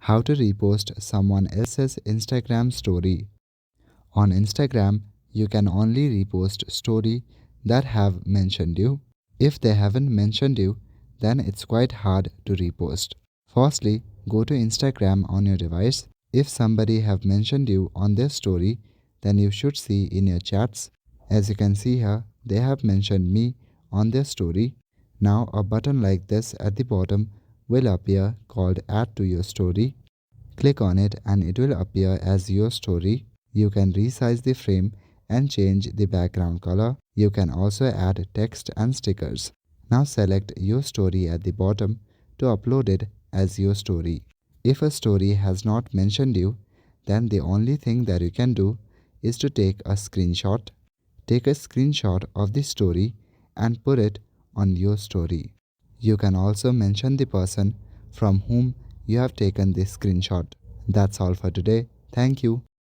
How to repost someone else's Instagram story. On Instagram, you can only repost story that have mentioned you. If they haven't mentioned you, then it's quite hard to repost. Firstly, go to Instagram on your device. If somebody have mentioned you on their story, then you should see in your chats. As you can see here, they have mentioned me on their story. Now a button like this at the bottom will appear called add to your story. Click on it and it will appear as your story. You can resize the frame and change the background color. You can also add text and stickers. Now select your story at the bottom to upload it as your story. If a story has not mentioned you, then the only thing that you can do is to take a screenshot. Take a screenshot of the story and put it on your story. You can also mention the person from whom you have taken this screenshot. That's all for today. Thank you.